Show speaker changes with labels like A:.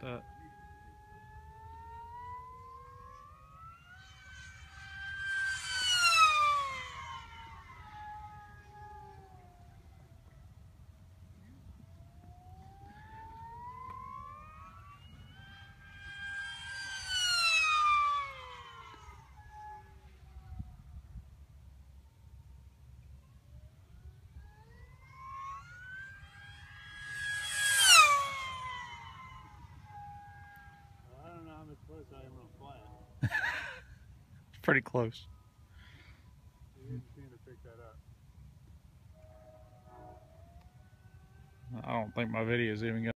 A: that.
B: I don't know how much closer I am going to fly it.
A: Pretty close.
B: You didn't seem to pick that up.
A: I don't think my video is even going to